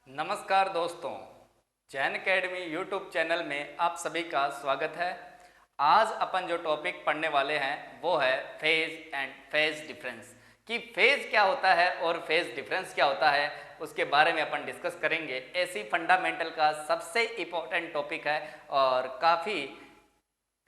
नमस्कार दोस्तों, Jain academy YouTube channel में आप सभी का स्वागत है। आज अपन जो टॉपिक पढ़ने वाले हैं वो है फेज एंड फेज डिफरेंस। कि फेज क्या होता है और फेज डिफरेंस क्या होता है उसके बारे में अपन डिस्कस करेंगे। ऐसी फंडामेंटल का सबसे इम्पोर्टेंट टॉपिक है और काफ़ी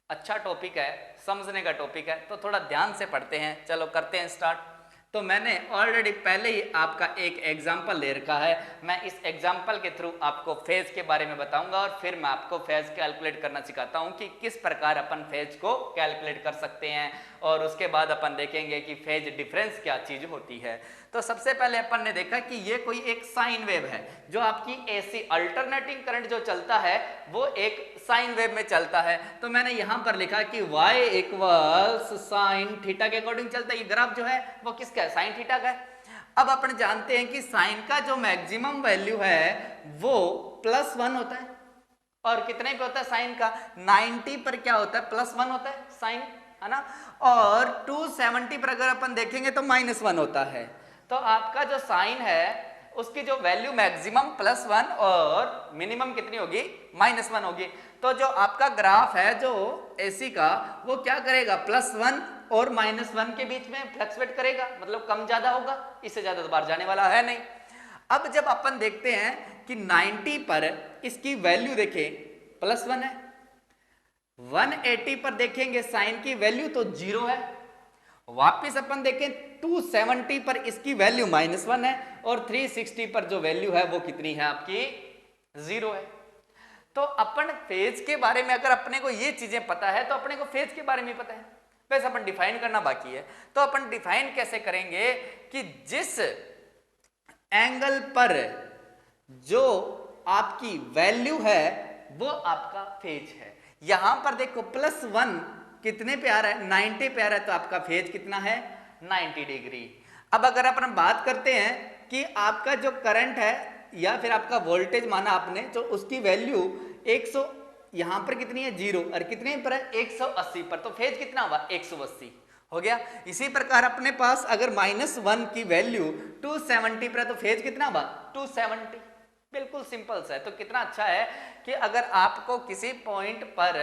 अच्छा टॉपिक है, समझने का टॉपिक है, तो थोड़ा ध्यान से पढ़ते हैं। चलो करते हैं स्टार्ट। तो मैंने ऑलरेडी पहले ही आपका एक एग्जाम्पल ले रखा है। मैं इस एग्जाम्पल के थ्रू आपको फेज के बारे में बताऊंगा और फिर मैं आपको फेज कैलकुलेट करना सिखाता हूं कि किस प्रकार अपन फेज को कैलकुलेट कर सकते हैं, और उसके बाद अपन देखेंगे कि फेज डिफरेंस क्या चीज होती है। तो सबसे पहले अपन ने देखा कि ये कोई एक साइन वेव है, जो आपकी एसी अल्टरनेटिंग करंट जो चलता है वो एक साइन वेव में चलता है। तो मैंने यहां पर लिखा कि y इक्वल्स साइन थीटा के अकॉर्डिंग चलता है। ये ग्राफ जो है वो किसका है? साइन थीटा का है। अब अपन जानते हैं कि साइन का जो मैक्सिमम वैल्यू है वो +1 होता है, और कितने पे होता है साइन का? 90 पर क्या होता है? +1 होता है साइन, है ना। और 270 पर अगर अपन देखेंगे तो -1 होता है। तो आपका जो साइन है उसकी जो वैल्यू मैक्सिमम +1 और मिनिमम कितनी होगी? -1 होगी। तो जो आपका ग्राफ है जो एसी का वो क्या करेगा? +1 और -1 के बीच में फ्लक्चुएट करेगा, मतलब कम ज्यादा होगा, इससे ज्यादा तो बाहर जाने वाला है नहीं। अब जब अपन देखते हैं कि 90 पर इसकी वैल्यू देखें +1 है, 180 पर देखेंगे साइन की वैल्यू तो 0 है, वापिस अपन देखें 270 पर इसकी वैल्यू -1 है, और 360 पर जो वैल्यू है वो कितनी है? आपकी 0 है। तो अपन फेज के बारे में अगर अपने को ये चीजें पता है तो अपने को फेज के बारे में पता है। वैसे अपन डिफाइन करना बाकी है। तो अपन डिफाइन कैसे करेंगे कि जिस एंगल पर जो आपकी वैल्यू है वो आपका फेज है। यहां पर देखो +1 कितने पे आ रहा है? 90 पे आ रहा है, तो आपका फेज कितना है? 90 डिग्री। अब अगर अपन बात करते हैं कि आपका जो करंट है या फिर आपका वोल्टेज माना आपने, तो उसकी वैल्यू 100, यहां पर कितनी है? 0, और कितने पर है? 180 पर, तो फेज कितना हुआ? 180 हो गया। इसी प्रकार अपने पास अगर -1 की वैल्यू 270 पर है तो फेज कितना हुआ? 270। बिल्कुल सिंपल सा है। तो कितना अच्छा है कि अगर आपको किसी पॉइंट पर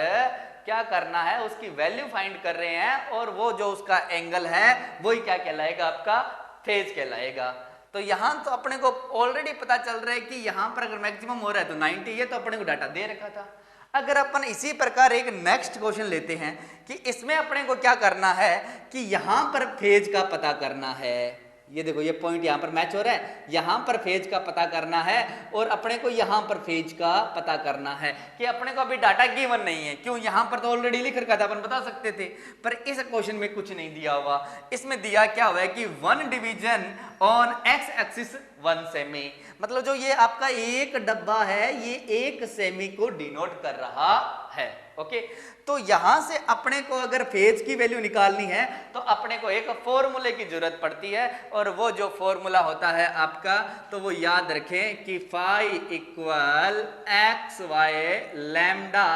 क्या करना है, उसकी वैल्यू फाइंड कर रहे हैं, और वो जो उसका एंगल है वही क्या कहलाएगा? आपका फेज कहलाएगा। तो यहां तो अपने को ऑलरेडी पता चल रहा है कि यहां पर अगर मैक्सिमम हो रहा है तो 90 है, तो अपने को डाटा दे रखा था। अगर अपन इसी प्रकार एक नेक्स्ट क्वेश्चन लेते हैं कि इसमें अपने को क्या करना है कि यहां पर फेज का पता करना है। ये देखो, ये पॉइंट यहां पर मैच हो रहा है, यहां पर फेज का पता करना है, और अपने को यहां पर फेज का पता करना है। कि अपने को अभी डाटा गिवन नहीं है, क्यों? यहां पर तो ऑलरेडी लिख रखा था, अपन बता सकते थे, पर इस क्वेश्चन में कुछ नहीं दिया हुआ। इसमें दिया क्या हुआ है कि 1 division on x axis 1 semi, मतलब जो ये आपका एक डब्बा है ये 1 सेमी को डिनोट कर रहा है। ओके, तो यहां से अपने को अगर फेज की वैल्यू निकालनी है तो अपने को एक फॉर्मूले की जरूरत पड़ती है, और वो जो फॉर्मूला होता है आपका, तो वो याद रखें कि phi equal x y lambda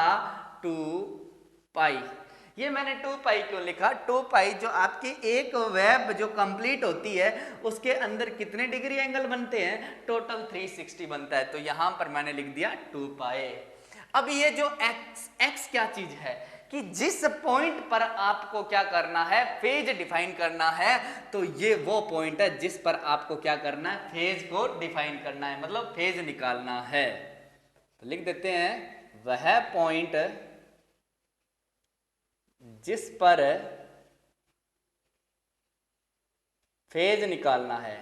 2 pi. ये मैंने 2 पाई क्यों लिखा? 2 पाई जो आपकी एक वेब जो कंप्लीट होती है उसके अंदर कितने डिग्री एंगल बनते हैं? टोटल 360 बनता है। तो यहां पर मैंने लिख दिया 2 पाई। अब ये जो x क्या चीज है कि जिस पॉइंट पर आपको क्या करना है? फेज डिफाइन करना है। तो ये वो पॉइंट है जिस पर आपको क्या करना है? फेज को डिफाइन करना है, मतलब फेज निकालना है। तो लिख देते हैं वह पॉइंट जिस पर फेज निकालना है,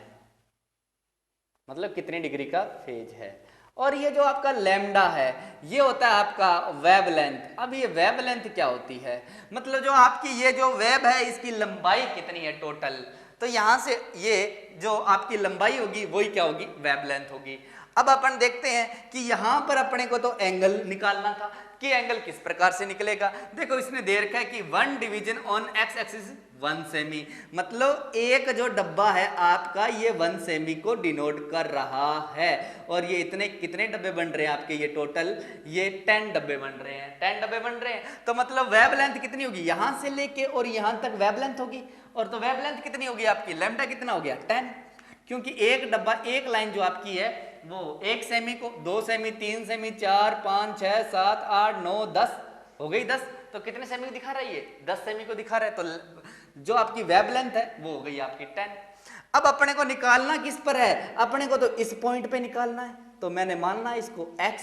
मतलब कितनी डिग्री का फेज है। और ये जो आपका लैम्डा है ये होता है आपका वेवलेंथ। अब ये वेवलेंथ क्या होती है? मतलब जो आपकी ये जो वेब है इसकी लंबाई कितनी है टोटल। तो यहां से ये जो आपकी लंबाई होगी वही क्या होगी? वेवलेंथ होगी। अब अपन देखते हैं कि यहां पर अपने को तो एंगल निकालना था, कि एंगल किस प्रकार से निकलेगा। देखो इसने दे रखा है कि 1 division on x axis 1 semi, मतलब एक जो डब्बा है आपका ये 1 सेमी को डिनोट कर रहा है। और ये इतने कितने डब्बे बन रहे हैं आपके? ये टोटल ये 10 डब्बे बन रहे हैं, 10 डब्बे बन रहे हैं। तो मतलब वेवलेंथ कितनी होगी? यहां से लेके और यहां तक वेवलेंथ होगी, और तो वेवलेंथ कितनी होगी आपकी? लैम्डा कितना हो गया? 10, क्योंकि एक डब्बा एक लाइन जो आपकी है वो 1 सेमी को, 2 सेमी, 3 सेमी, 4, 5, 6, 7, 8, 9, 10 हो गई 10। तो कितने सेमी दिखा रहा है ये? 10 सेमी को दिखा रहा है। तो जो आपकी वेवलेंथ है वो हो गई आपकी 10। अब अपने को निकालना किस पर है? अपने को तो इस पॉइंट पे निकालना है, तो मैंने मानना है इसको x।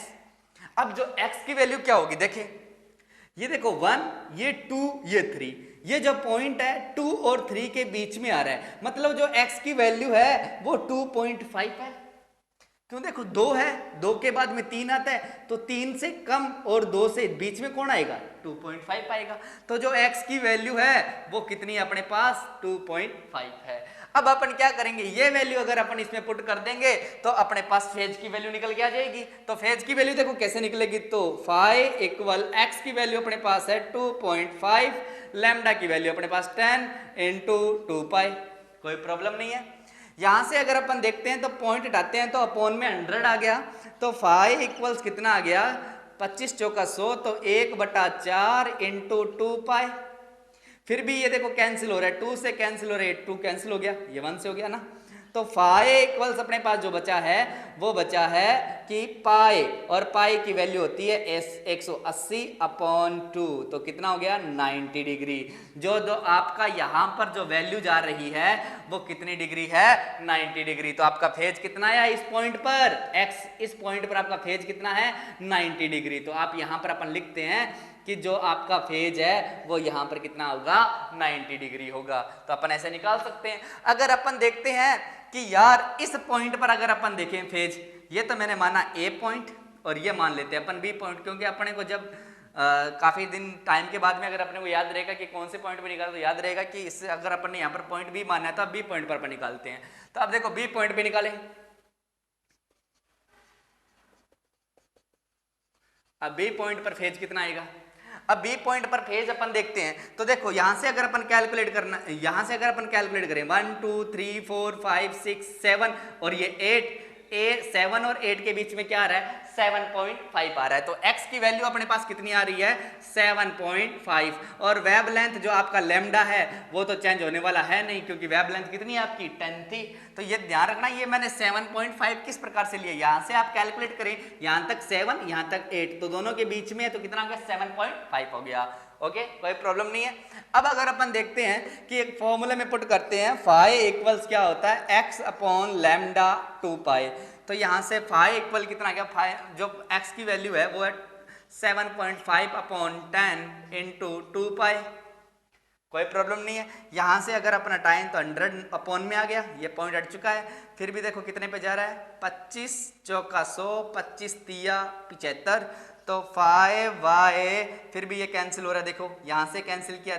अब जो x की वैल्यू क्या होगी देखिए, ये देखो 1, ये 2, ये 3, ये जो पॉइंट है 2 और 3 के बीच में आ रहा है, मतलब जो x की वैल्यू है वो 2.5 है। क्यों? देखो 2 है, 2 के बाद में 3 आता है, तो 3 से कम और 2 से बीच में कौन आएगा? 2.5 आएगा। तो जो x की वैल्यू है वो कितनी अपने पास? 2.5 है। अब अपन क्या करेंगे, ये वैल्यू अगर अपन इसमें पुट कर देंगे तो अपने पास फेज की वैल्यू निकल के आ जाएगी। तो फेज की वैल्यू देखो कैसे निकलेगी, तो फाई इक्वल x की वैल्यू अपने पास है 2.5, लैम्डा की वैल्यू अपने पास 10 इंटू 2 पाई। कोई प्रॉब्लम नहीं है। यहां से अगर अपन देखते हैं तो पॉइंट हटाते हैं तो अपॉन में 100 आ गया, तो फाई इक्वल्स कितना आ गया? 25 चौका 100, तो 1/4 इंटू 2 पाई। फिर भी ये देखो कैंसिल हो रहा है, 2 से कैंसिल हो रहा है, 2 कैंसिल हो गया, ये 1 से हो गया ना। तो फाई इक्वल्स अपने पास जो बचा है वो बचा है कि पाई, और पाई की वैल्यू होती है 180/2, तो कितना हो गया? 90 डिग्री। जो आपका यहां पर जो वैल्यू जा रही है वो कितनी डिग्री है? 90 डिग्री। तो आपका फेज कितना आया इस पॉइंट पर? x, इस पॉइंट पर आपका फेज कितना है? 90 डिग्री। तो आप यहां पर अपन लिखते हैं कि जो आपका फेज है वो यहां पर कितना होगा? 90 डिग्री होगा। तो अपन ऐसे निकाल सकते हैं। अगर अपन देखते हैं कि यार इस पॉइंट पर अगर अपन देखें फेज, ये तो मैंने माना ए पॉइंट, और ये मान लेते हैं अपन बी पॉइंट, क्योंकि अपने को जब काफी दिन टाइम के बाद में अगर अपने को याद रहेगा कि कौन से पॉइंट पे निकाला, तो याद रहेगा कि इससे अगर अपन ने यहाँ पर पॉइंट बी माना है तो अब बी पॉइंट पर अपन निकालते हैं। तो अब देखो बी पॉइंट पे निकालें, अब बी पॉइंट पर फेज कितना आएगा? अब बी पॉइंट पर फेज अपन देखते हैं तो देखो यहां से अगर अपन कैलकुलेट करना, यहां से अगर अपन कैलकुलेट करें 1 2 3 4 5 6 7 और ये 8, 7 और 8 के बीच में क्या आ रहा है? 7.5 आ रहा है। तो x की वैल्यू अपने पास कितनी आ रही है? 7.5। और वेब लेंथ जो आपका लैम्डा है वो तो चेंज होने वाला है नहीं, क्योंकि वेब लेंथ कितनी है आपकी? 10 थी। तो ये ध्यान रखना, ये मैंने 7.5 किस प्रकार से लिया, यहां से आप कैलकुलेट करें, यहां तक 7, यहां तक 8, तो दोनों के बीच में है, तो कितना हो गया? 7.5 हो गया। ओके, कोई प्रॉब्लम नहीं है। अब अगर अपन देखते हैं कि एक फॉर्मूले में पुट करते हैं, फाई इक्वल्स क्या होता है? x अपॉन लैम्डा 2 पाई। तो यहां से फाई इक्वल कितना आ गया? फाई जो x की वैल्यू है वो है 7.5/10 इंटू 2 पाई। कोई प्रॉब्लम नहीं है। यहां से अगर अपना टाइम तो 100 अपॉन में आ गया, ये पॉइंट हट चुका है। फिर भी देखो कितने पे जा रहा है? 25 चौका 100, 25 तिया 75, तो 5y, फिर भी ये कैंसिल हो रहा है, देखो यहां से कैंसिल किया,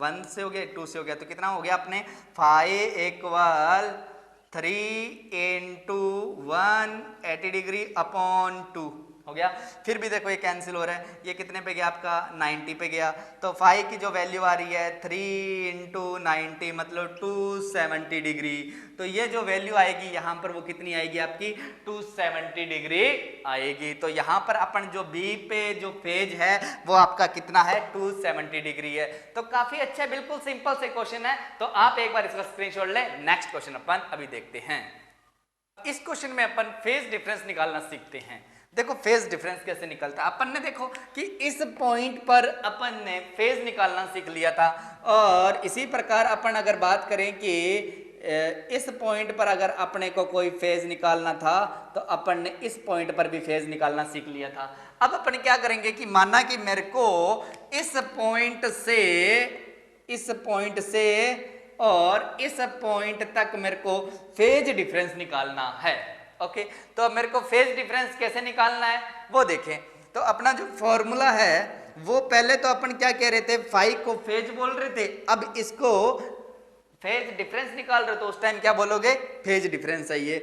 1 से हो गया, 2 से हो गया, तो कितना हो गया अपने? 5 इक्वल 3 इंटू 180 डिग्री अपॉन 2 हो गया। फिर भी देखो ये कैंसिल हो रहा है, ये कितने पे गया आपका? 90 पे गया। तो फाई की जो वैल्यू आ रही है 3 इंटू 90 मतलब 270 डिग्री। तो ये जो वैल्यू आएगी यहाँ पर वो कितनी आएगी आपकी? 270 डिग्री आएगी। तो यहाँ पर अपन जो बी पे जो फेज है वो आपका कितना है? 270 डिग्री है। तो काफी अच्छा, बिल्कुल सिंपल से क्वेश्चन है। तो आप एक बार इसका स्क्रीनशॉट ले। नेक्स्ट क्वेश्चन अपन अभी देखते हैं। इस क्वेश्चन में अपन फेज डिफरेंस निकालना सीखते हैं। देखो फेज डिफरेंस कैसे निकलता है। अपन ने देखो कि इस पॉइंट पर अपन ने फेज निकालना सीख लिया था, और इसी प्रकार अपन अगर बात करें कि इस पॉइंट पर अगर अपने को कोई फेज निकालना था तो अपन ने इस पॉइंट पर भी फेज निकालना सीख लिया था। अब अपन क्या करेंगे कि माना कि मेरे को इस पॉइंट से और इस पॉइंट तक मेरे को फेज डिफरेंस निकालना है। ओके, तो अब मेरे को फेज डिफरेंस कैसे निकालना है वो देखें। तो अपना जो फॉर्मूला है वो पहले तो अपन क्या कह रहे थे? फाई को फेज बोल रहे थे, अब इसको फेज डिफरेंस निकाल रहे हो तो उस टाइम क्या बोलोगे? फेज डिफरेंस है ये।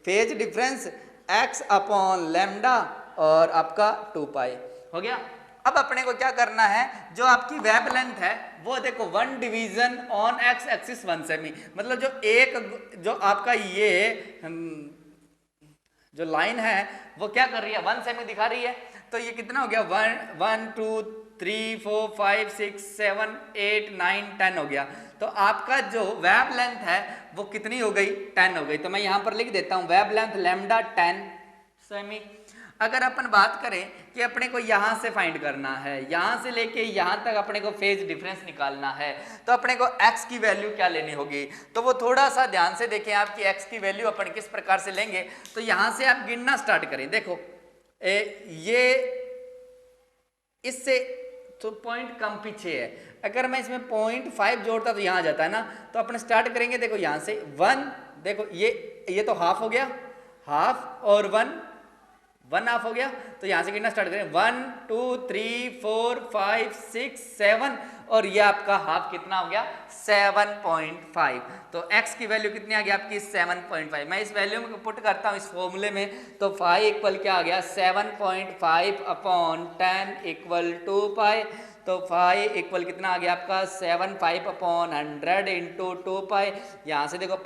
Phase difference x upon lambda और आपका 2 पाई हो गया। अब अपने को क्या करना है? जो आपकी वेब लेंथ है वो देखो 1 division on x axis 1 semi, मतलब जो आपका ये जो लाइन है वो क्या कर रही है? 1 सेमी दिखा रही है। तो ये कितना हो गया? 1 2 3 4 5 6 7 8 9 10 हो गया। तो आपका जो वेब लेंथ है वो कितनी हो गई? 10 हो गई। तो मैं यहां पर लिख देता हूं वेब लेंथ लैम्डा 10 सेमी। अगर अपन बात करें कि अपने को यहां से फाइंड करना है, यहां से लेके यहां तक अपने को फेज डिफरेंस निकालना है, तो अपने को x की वैल्यू क्या लेनी होगी, तो वो थोड़ा सा ध्यान से देखें आपकी x की वैल्यू अपन किस प्रकार से लेंगे। तो यहां से आप गिनना स्टार्ट करें। देखो ये इससे तो पॉइंट कम पीछे है, अगर मैं इसमें 0.5 जोड़ता तो यहां आ जाता है ना। तो अपन स्टार्ट करेंगे, देखो यहां से 1, देखो ये तो हाफ हो गया, हाफ और 1 हाफ हो गया। तो यहां से गिनना स्टार्ट करें, 1 2 3 4 5 6 7 और ये आपका हाफ कितना हो गया 7.5। तो x की वैल्यू कितनी आ गई आपकी 7.5। मैं इस वैल्यू में पुट करता हूं इस फॉर्मूले में, तो फाई इक्वल क्या आ गया 7.5 अपॉन 10 इक्वल 2 पाई। तो फाई इक्वल कितना आ गया आपका 75 अपॉन 100 इंटू 2 पाई। यहाँ से देखो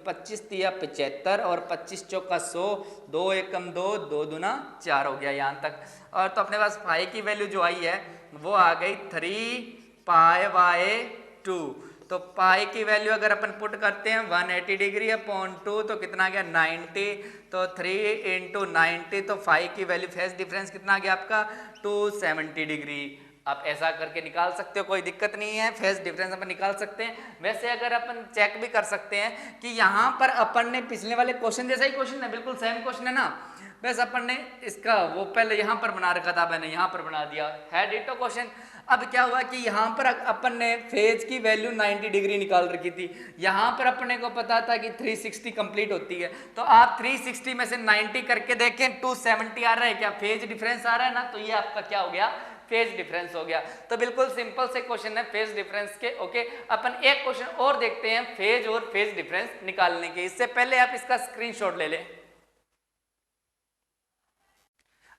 25 तिया 75 और 25 चौका 100, 2 एकम 2, 2 दूना 4 हो गया यहाँ तक। और तो अपने पास फाई की वैल्यू जो आई है वो आ गई 3 पाई बाय 2। तो पाई की वैल्यू अगर अपन पुट करते हैं 180 डिग्री अपॉन 2 तो कितना आ गया 90। तो 3 इंटू 90, तो फाई की वैल्यू फेज डिफरेंस कितना आ गया आपका 270 डिग्री। आप ऐसा करके निकाल सकते हो, कोई दिक्कत नहीं है, फेज डिफरेंस अपन निकाल सकते हैं। वैसे अगर अपन चेक भी कर सकते हैं कि यहाँ पर अपन ने पिछले वाले क्वेश्चन जैसा ही क्वेश्चन है, बिल्कुल सेम क्वेश्चन है ना, बस अपन ने इसका वो पहले यहाँ पर बना रखा था, मैंने यहाँ पर बना दिया है डिटो क्वेश्चन। अब क्या हुआ कि यहाँ पर अपन ने फेज की वैल्यू 90 डिग्री निकाल रखी थी, यहाँ पर अपने को पता था कि 360 कंप्लीट होती है। तो आप 360 में से 90 करके देखें 270 आ रहा है, क्या फेज डिफरेंस आ रहा है ना, तो ये आपका क्या हो गया फेज डिफरेंस हो गया। तो बिल्कुल सिंपल से क्वेश्चन है फेज डिफरेंस के। ओके, अपन एक क्वेश्चन और देखते हैं फेज और फेज डिफरेंस निकालने के। इससे पहले आप इसका स्क्रीनशॉट ले लें।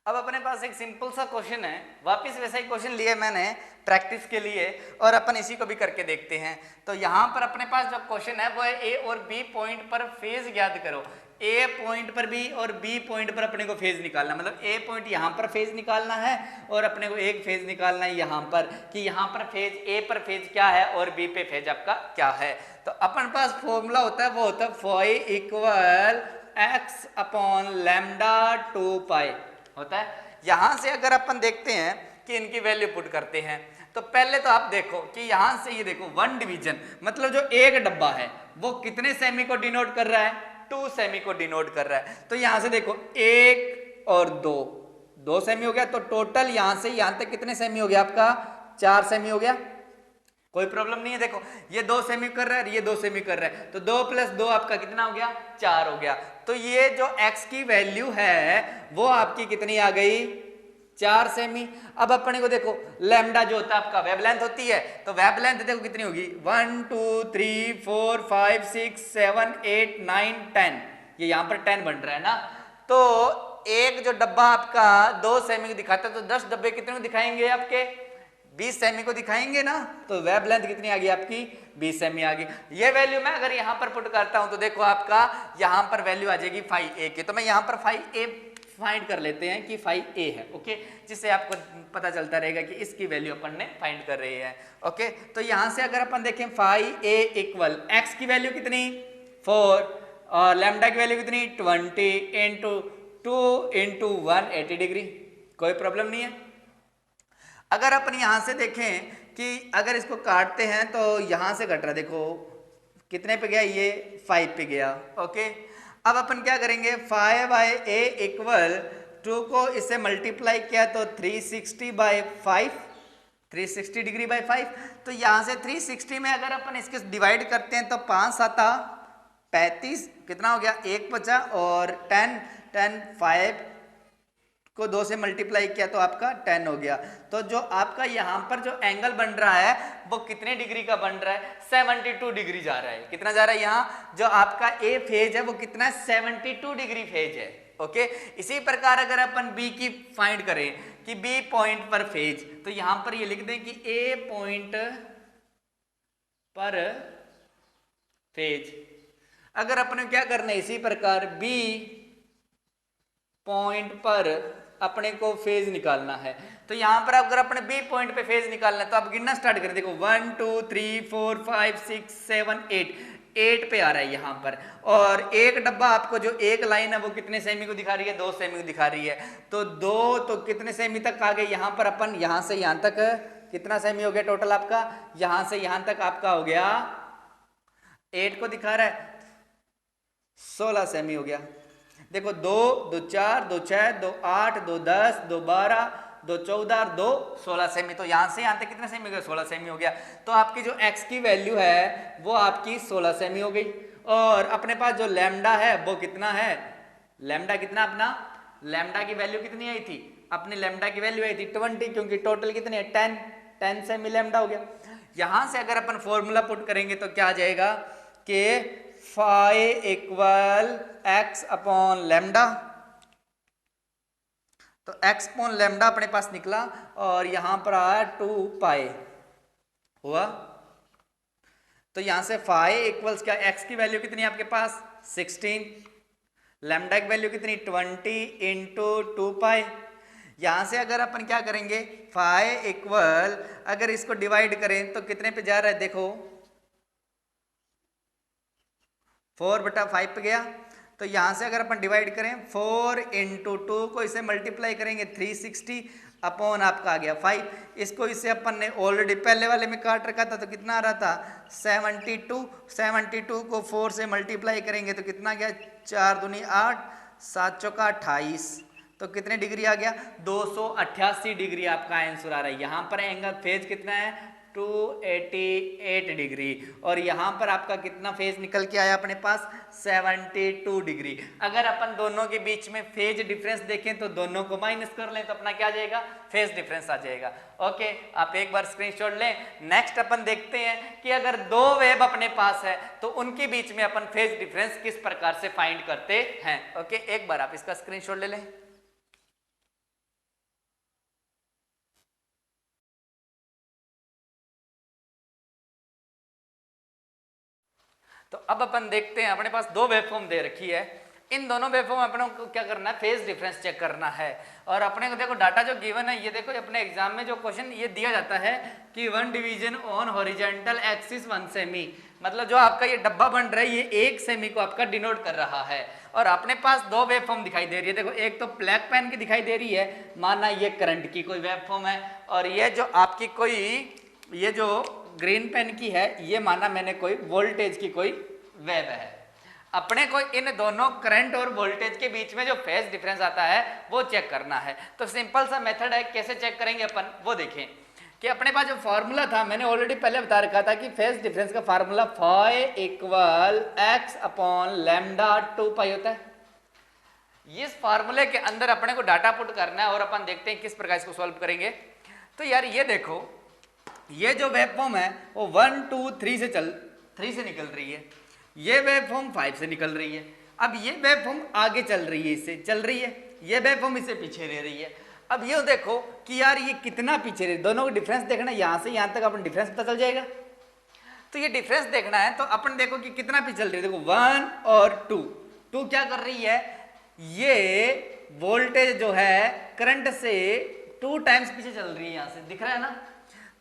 अब अपने पास एक सिंपल सा क्वेश्चन है, वापस वैसा ही क्वेश्चन लिए मैंने प्रैक्टिस के लिए, और अपन इसी को भी करके देखते हैं। तो यहाँ पर अपने पास जो क्वेश्चन है वो है ए और बी पॉइंट पर फेज याद करो। ए पॉइंट पर भी और बी पॉइंट पर अपने को फेज निकालना, मतलब ए पॉइंट यहाँ पर फेज निकालना है और अपने को एक फेज निकालना है यहाँ पर, कि यहाँ पर फेज ए पर फेज क्या है और बी पे फेज आपका क्या है। तो अपन पास फॉर्मूला होता है, वो होता है phi equal x upon lambda 2 pi होता है। यहां से अगर अपन देखते हैं कि इनकी वैल्यू पुट करते हैं, तो पहले तो आप देखो कि यहां से ये देखो 1 डिवीजन, मतलब जो एक डब्बा है वो कितने सेमी को डिनोट कर रहा है 2 सेमी को डिनोट कर रहा है। तो यहां से देखो 1 और 2 सेमी हो गया, तो टोटल यहां से यहां तक कितने सेमी हो गया आपका 4 सेमी हो गया। कोई प्रॉब्लम नहीं है, देखो ये 2 सेमी कर रहा है, ये 2 सेमी कर रहा है, तो 2 + 2 आपका कितना हो गया 4 हो गया। तो ये जो x की वैल्यू है वो आपकी कितनी आ गई 4 सेमी। अब अपने को देखो लैम्डा जो होता है आपका वेवलेंथ होती है, तो वेवलेंथ देखो कितनी होगी 1 2 3 4 5 6 7 8 9 10, ये यहाँ पर 10 बन रहा है ना। तो एक जो डब्बा आपका 2 सेमी दिखाता है, तो 10 डब्बे कितने दिखाएंगे आपके 20 सेमी को दिखाएंगे ना। तो वेब लेंथ कितनी आ गई आपकी 20 सेमी आ गई। ये वैल्यू मैं अगर यहाँ पर पुट करता हूं तो देखो आपका यहाँ पर वैल्यू आ जाएगी फाई ए की। तो मैं यहाँ पर फाई ए फाइंड कर लेते हैं कि फाई ए है। ओके, जिससे आपको पता चलता रहेगा कि इसकी वैल्यू अपन ने फाइंड कर रही है। ओके, तो यहाँ से अगर अपन देखें फाई ए इक्वल एक्स की वैल्यू कितनी 4 और लैम्डा की वैल्यू कितनी 20 इंटू 2 इंटू 180 डिग्री, कोई प्रॉब्लम नहीं है। अगर अपन यहां से देखें कि अगर इसको काटते हैं तो यहां से कट रहा, देखो कितने पे गया ये 5 पे गया। ओके, अब अपन क्या करेंगे 5/a इक्वल 2 को इससे मल्टीप्लाई किया तो 360/5, 360 डिग्री बाई 5। तो यहां से 360 में अगर अपन इसके डिवाइड करते हैं तो 5 7 35, कितना हो गया 1 बचा, और 10 5 को 2 से मल्टीप्लाई किया तो आपका 10 हो गया। तो जो आपका यहाँ पर जो एंगल बन रहा है वो कितने डिग्री का बन रहा है 72 डिग्री जा रहा है। कितना जा रहा है यहाँ जो आपका ए फेज है वो कितना है 72 डिग्री फेज है। ओके, इसी प्रकार अगर अपन बी की फाइंड करें कि बी पॉइंट पर फेज, तो यहां पर ये लिख दें कि ए पॉइंट पर फेज। अगर अपने क्या करना है इसी प्रकार बी पॉइंट पर अपने को फेज निकालना है, तो यहां पर अगर अपने बी पॉइंट पे फेज निकालना है तो आप गिनना स्टार्ट करें। देखो 1 2 3 4 5 6 7 8, 8 पे आ रहा है यहाँ पर, और एक डब्बा आपको जो एक लाइन है वो कितने सेमी को दिखा रही है, 2 सेमी को दिखा रही है। तो 2 तो कितने सेमी तक आ गए यहाँ पर, अपन यहाँ से यहाँ तक कितना सेमी हो गया टोटल आपका, यहाँ से यहाँ तक आपका हो गया 8 को दिखा रहा है 16 सेमी हो गया। देखो 2 2 4 2 6 2 8 2 10 2 12 2 14 2 16 सेमी। तो यहां से यहां तक कितने सेमी हो गया, 16 सेमी हो गया। तो आपकी जो x की वैल्यू है वो आपकी 16 सेमी हो गई। और अपने पास जो लैम्डा है वो कितना है, लैम्डा कितना अपना, लैम्डा की वैल्यू कितनी आई थी, अपनी लैम्डा की वैल्यू आई थी 20, क्योंकि टोटल कितने है 10 सेमी लैम्डा हो गया। यहां से अगर अपन फॉर्मूला पुट करेंगे तो क्या आ जाएगा कि phi equal x upon lambda. तो एक्स अपॉन लैम्डा अपने पास निकला और यहां पर आया 2 पाई हुआ। तो यहां से फाई इक्वल्स क्या, एक्स की वैल्यू कितनी है आपके पास 16, लैम्डा की वैल्यू कितनी 20 इंटू 2 पाई। यहां से अगर अपन क्या करेंगे, फाई इक्वल अगर इसको डिवाइड करें तो कितने पे जा रहा है, देखो 4/5 पे गया। तो यहां से अगर अपन डिवाइड करें 4 इंटू 2 को इसे मल्टीप्लाई करेंगे 360 अपॉन आपका आ गया 5। इसको इसे अपन ने ऑलरेडी पहले वाले में काट रखा था तो कितना आ रहा था 72 को 4 से मल्टीप्लाई करेंगे तो कितना गया 4 दूनी 8 7 चौका 28। तो कितने डिग्री आ गया 288 डिग्री आपका आंसर आ रहा है। यहाँ पर एंगल फेज कितना है 288 डिग्री, और यहाँ पर आपका कितना फेज निकल के आया अपने पास 72 डिग्री। अगर अपन दोनों के बीच में फेज डिफरेंस देखें तो दोनों को माइनस कर लें तो अपना क्या आ जाएगा, फेज डिफरेंस आ जाएगा। ओके, आप एक बार स्क्रीनशॉट लें। नेक्स्ट अपन देखते हैं कि अगर दो वेव अपने पास है तो उनके बीच में अपन फेज डिफरेंस किस प्रकार से फाइंड करते हैं। ओके, एक बार आप इसका स्क्रीनशॉट ले लें। तो अब अपन देखते हैं, अपने पास दो वेवफॉर्म दे रखी है, इन दोनों वेवफॉर्म अपने को क्या करना है, फेज डिफरेंस चेक करना है। और अपने को देखो डाटा जो गिवन है, ये देखो अपने एग्जाम में जो क्वेश्चन ये दिया जाता है कि 1 division on horizontal axis 1 semi, मतलब जो आपका ये डब्बा बन रहा है ये 1 सेमी को आपका डिनोट कर रहा है। और अपने पास दो वेवफॉर्म दिखाई दे रही है, देखो एक तो ब्लैक पेन की दिखाई दे रही है, माना ये करंट की कोई वेवफॉर्म है, और ये जो आपकी कोई ये जो ग्रीन पेन की है ये माना मैंने कोई वोल्टेज की कोई वेव है। अपने को इन दोनों करंट और वोल्टेज के बीच में जो फेज डिफरेंस आता है वो चेक करना है। तो सिंपल सा मेथड है, कैसे चेक करेंगे अपन वो देखें कि अपने पास जो फार्मूला था मैंने ऑलरेडी पहले बता रखा था कि फेज डिफरेंस का formula phi equal x upon lambda 2 pi होता है। इस फार्मूले के अंदर अपने को डाटा पुट करना है और अपन देखते हैं किस प्रकार इसको सॉल्व करेंगे। तो यार ये देखो, ये जो वेवफॉर्म है वो 1 2 3 से निकल रही है, ये वेवफॉर्म 5 से निकल रही है। अब ये वेवफॉर्म आगे चल रही है, इससे चल रही है, ये वेवफॉर्म इससे पीछे रह रही है। अब ये देखो कि यार ये कितना पीछे रही, दोनों को डिफरेंस देखना, यहां से यहां तक अपन डिफरेंस पता चल जाएगा। तो ये डिफरेंस देखना है तो अपन देखो कि कितना पीछे चल रही है, देखो 1 और 2 क्या कर रही है, ये वोल्टेज जो है करंट से 2 टाइम्स पीछे चल रही है, यहां से दिख रहा है ना।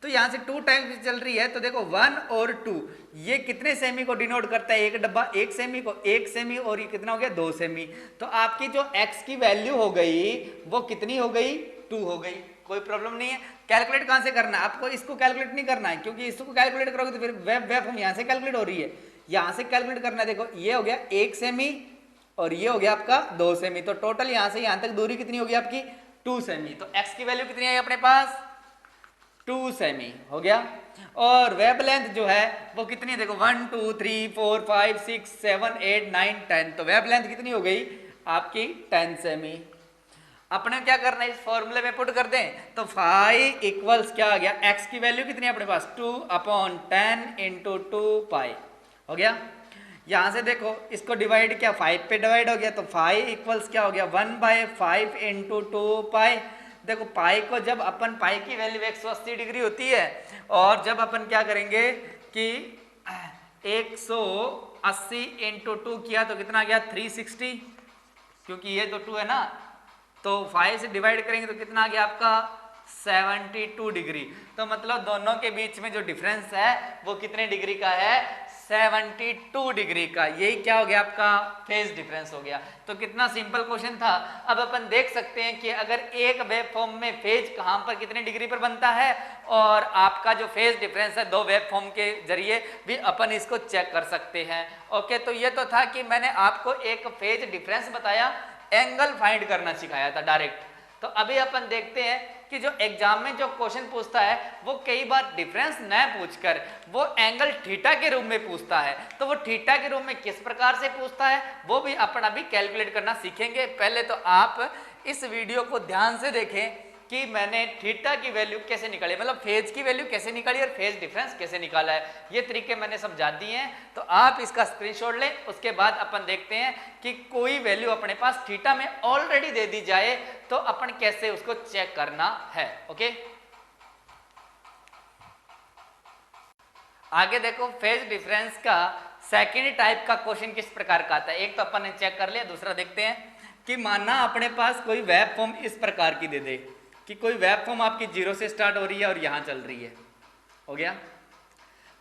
तो यहां से 2 टाइम्स चल रही है तो देखो 1 और 2 ये कितने सेमी को डिनोट करता है, एक डब्बा 1 सेमी को, 1 सेमी और ये कितना हो गया 2 सेमी। तो आपकी जो x की वैल्यू हो गई वो कितनी हो गई 2 हो गई। कोई प्रॉब्लम नहीं है। कैलकुलेट कहां से करना है आपको, इसको कैलकुलेट नहीं करना है क्योंकि इसको कैलकुलेट करोगे तो फिर वेवफॉर्म यहां से कैलकुलेट हो रही है, यहां से कैलकुलेट करना है। देखो ये हो गया 1 सेमी और ये हो गया आपका 2 सेमी, तो टोटल यहां से यहां तक दूरी कितनी होगी आपकी 2 सेमी। तो x की वैल्यू कितनी आई अपने पास 2 सेमी हो गया। और वेवलेंथ जो है वो कितनी है, देखो 1 2 3 4 5 6 7 8 9 10, तो वेवलेंथ कितनी हो गई आपकी 10 सेमी। अपने क्या करना है, इस फॉर्मूले में पुट कर दें तो फाई इक्वल्स क्या आ गया, x की वैल्यू कितनी है अपने पास 2 अपॉन 10 इंटू 2 पाई हो गया। यहां से देखो इसको डिवाइड किया 5 पे डिवाइड हो गया, तो फाई इक्वल्स क्या हो गया 1/5 इंटू 2 पाई। देखो पाई को जब अपन पाई की वैल्यू 180 डिग्री होती है, और जब अपन क्या करेंगे कि 180 इंटू 2 किया तो कितना गया 360, क्योंकि ये तो 2 है ना, तो 5 से डिवाइड करेंगे तो कितना आ गया आपका 72 डिग्री। तो मतलब दोनों के बीच में जो डिफरेंस है वो कितने डिग्री का है? 72 डिग्री का। यही क्या हो गया? आपका फेज डिफरेंस हो गया। तो कितना सिंपल क्वेश्चन था। अब अपन देख सकते हैं कि अगर एक वेव फॉर्म में फेज कहां पर कितने डिग्री पर बनता है और आपका जो फेज डिफरेंस है दो वेव फॉर्म के जरिए भी अपन इसको चेक कर सकते हैं। ओके, तो ये तो था कि मैंने आपको एक फेज डिफरेंस बताया, एंगल फाइंड करना सिखाया था डायरेक्ट। तो अभी अपन देखते हैं कि जो एग्जाम में जो क्वेश्चन पूछता है वो कई बार डिफरेंस न पूछकर वो एंगल थीटा के रूप में पूछता है। तो वो थीटा के रूप में किस प्रकार से पूछता है वो भी अपन अभी कैलकुलेट करना सीखेंगे। पहले तो आप इस वीडियो को ध्यान से देखें कि मैंने थीटा की वैल्यू कैसे निकाली, मतलब फेज की वैल्यू कैसे निकाली और फेज डिफरेंस कैसे निकाला है, ये तरीके मैंने समझा दिए हैं। तो आप इसका स्क्रीनशॉट लें, उसके बाद अपन देखते हैं कि कोई वैल्यू अपने पास थीटा में ऑलरेडी दे दी जाए तो अपन कैसे उसको चेक करना है। ओके, आगे देखो फेज डिफरेंस का सेकेंड टाइप का क्वेश्चन किस प्रकार का आता है। एक तो अपन ने चेक कर लिया, दूसरा देखते हैं कि माना अपने पास कोई वेव फॉर्म इस प्रकार की दे दे कि कोई वेव फॉर्म आपकी जीरो से स्टार्ट हो रही है और यहां चल रही है। हो गया।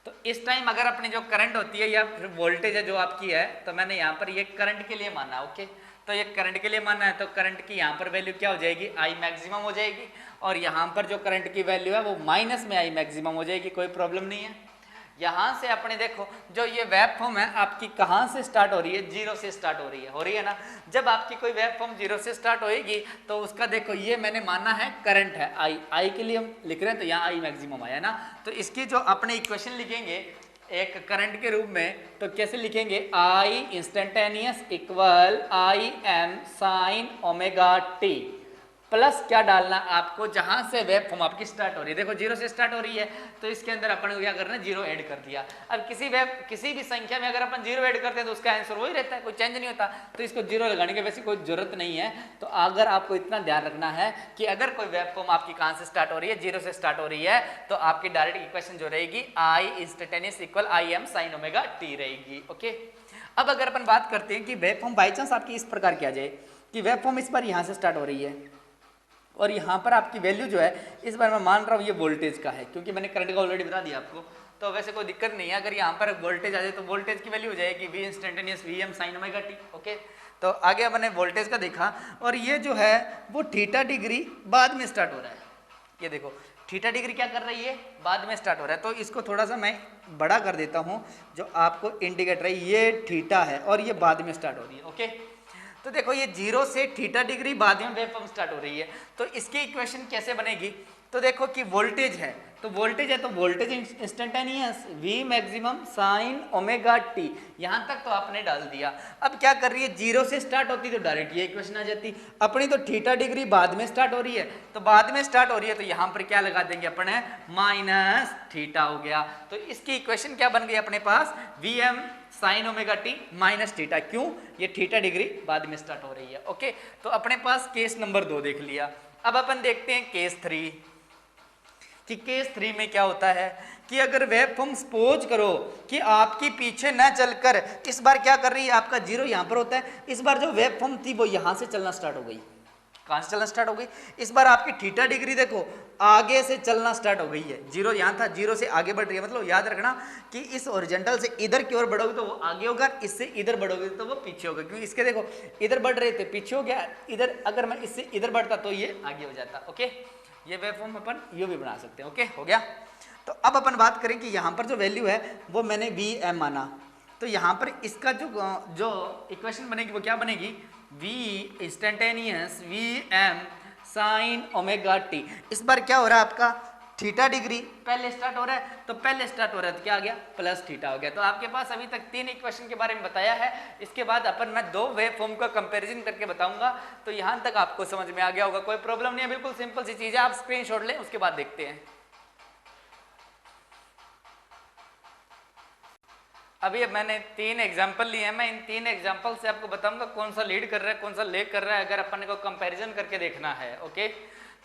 तो इस टाइम अगर अपनी जो करंट होती है या फिर वोल्टेज है जो आपकी है, तो मैंने यहाँ पर ये करंट के लिए माना। ओके, तो ये करंट के लिए माना है, तो करंट की यहाँ पर वैल्यू क्या हो जाएगी? आई मैक्सिमम हो जाएगी। और यहाँ पर जो करंट की वैल्यू है वो माइनस में आई मैक्सिमम हो जाएगी, कोई प्रॉब्लम नहीं है। यहां से अपने देखो जो ये वेव फॉर्म है आपकी कहां से स्टार्ट हो रही है? जीरो से स्टार्ट हो रही है ना। जब आपकी कोई वेव फॉर्म जीरो से स्टार्ट होएगी तो उसका देखो ये मैंने माना है करंट है आई, आई के लिए हम लिख रहे हैं तो यहाँ आई मैक्सिमम आया ना। तो इसकी जो अपने इक्वेशन लिखेंगे एक करंट के रूप में तो कैसे लिखेंगे? I instantaneous equal I M sine omega T plus क्या डालना आपको जहां से वेव फॉर्म आपकी स्टार्ट हो रही है। देखो जीरो से स्टार्ट हो रही है तो इसके अंदर अपन को क्या करना है? जीरो ऐड कर दिया। अब किसी भी संख्या में अगर अपन जीरो ऐड करते हैं तो उसका आंसर वही रहता है, कोई चेंज नहीं होता। तो इसको जीरो लगाने की वैसे कोई जरूरत नहीं है। तो अगर आपको इतना ध्यान रखना है कि अगर कोई वेव फॉर्म आपकी कहां से स्टार्ट हो रही है? जीरो से स्टार्ट हो रही है, तो आपकी डायरेक्ट इक्वेशन जो रहेगी I instantaneous equal I M sine omega T रहेगी। ओके, अब अगर अपन बात करते हैं कि वेव फॉर्म बाई चांस आपकी इस प्रकार की आ जाए कि वेव फॉर्म इस बार यहां से स्टार्ट हो रही है और यहाँ पर आपकी वैल्यू जो है इस बार मैं मान रहा हूँ ये वोल्टेज का है, क्योंकि मैंने करंट का ऑलरेडी बता दिया आपको, तो वैसे कोई दिक्कत नहीं है। अगर यहाँ पर वोल्टेज आ जाए तो वोल्टेज की वैल्यू हो जाएगी v instantaneous v M sine omega t. Okay, तो आगे अपने वोल्टेज का देखा और ये जो है वो थीटा डिग्री बाद में स्टार्ट हो रहा है। ये देखो थीटा डिग्री क्या कर रही है? बाद में स्टार्ट हो रहा है। तो इसको थोड़ा सा मैं बड़ा कर देता हूँ, जो आपको इंडिकेट रही ये थीटा है और ये बाद में स्टार्ट हो रही है। ओके, तो देखो ये जीरो से थीटा डिग्री बाद में वेव फॉर्म स्टार्ट हो रही है, तो इसकी इक्वेशन कैसे बनेगी? तो देखो कि वोल्टेज है तो voltage instantaneous we maximum sign omega T, यहां तक तो आपने डाल दिया। अब क्या कर रही है? जीरो से स्टार्ट होती तो डायरेक्ट ये इक्वेशन आ जाती। अपनी तो थीटा डिग्री बाद में स्टार्ट हो रही है, तो बाद में स्टार्ट हो रही है तो यहां पर क्या लगा देंगे अपन? है माइनस थीटा हो गया। तो इसकी इक्वेशन क्या बन गई अपने पास? V M sine omega T minus theta. क्यों? ये थीटा डिग्री बाद में स्टार्ट हो रही है। ओके, तो अपने पास केस नंबर 2 देख लिया। अब अपन देखते हैं केस 3 कि केस 3 में क्या होता है कि अगर वेव फॉर्म सपोज करो कि आपकी पीछे न चलकर इस बार क्या कर रही है? आपका जीरो यहां पर होता है, इस बार जो वेव फॉर्म थी वो यहां से चलना स्टार्ट हो गई। कहां से चलना स्टार्ट हो गई? इस बार आपकी थीटा डिग्री देखो आगे से चलना स्टार्ट हो गई है। जीरो यहां था, जीरो से आगे बढ़ रही है। मतलब याद रखना कि इस ओरिजेंटल से इधर की ओर बढ़ोगे तो वो आगे होगा, इससे इधर बढ़ोगे तो वो पीछे होगा। क्योंकि इसके देखो इधर बढ़ रहे थे पीछे हो गया, इधर अगर मैं इससे इधर बढ़ता तो ये आगे हो जाता। ओके, ये वेव फॉर्म अपन यू भी बना सकते हैं। ओके, हो गया। तो अब अपन बात करें कि यहाँ पर जो वैल्यू है वो मैंने वी एम माना, तो यहाँ पर इसका जो इक्वेशन बनेगी वो क्या बनेगी? V instantaneous v M sine omega t. इस बार क्या हो रहा है आपका? थीटा डिग्री पहले स्टार्ट हो रहा है, तो पहले स्टार्ट हो रहा है तो क्या आ गया? प्लस थीटा हो गया। तो आपके पास अभी तक 3 इक्वेशन के बारे में बताया है। इसके बाद अपन मैं 2 वेव फॉर्म का कंपैरिजन करके बताऊंगा। तो यहां तक आपको समझ में आ गया होगा, कोई प्रॉब्लम नहीं है, बिल्कुल सिंपल सी चीज है। आप स्क्रीनशॉट लें, उसके बाद देखते हैं। अभी मैंने 3 एग्जाम्पल लिए हैं, मैं इन 3 एग्जाम्पल से आपको बताऊंगा कौन सा लीड कर रहा है कौन सा लेग कर रहा है, अगर अपन को कंपैरिजन करके देखना है। ओके,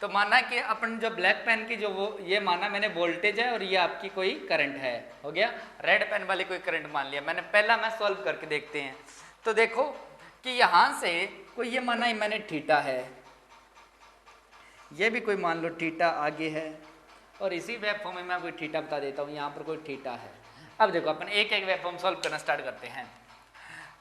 तो माना कि अपन जो ब्लैक पेन की जो वो ये माना मैंने वोल्टेज है और ये आपकी कोई करंट है। हो गया, रेड पेन वाली कोई करंट मान लिया मैंने। पहला मैं सॉल्व करके देखते हैं। तो देखो कि यहां से कोई ये माना मैंने थीटा है, ये भी कोई मान लो थीटा आगे है, और इसी वेब फॉर्म में मैं कोई थीटा बता देता हूँ, यहाँ पर कोई थीटा है। अब देखो अपन एक एक वेब फॉर्म सॉल्व करना स्टार्ट करते हैं।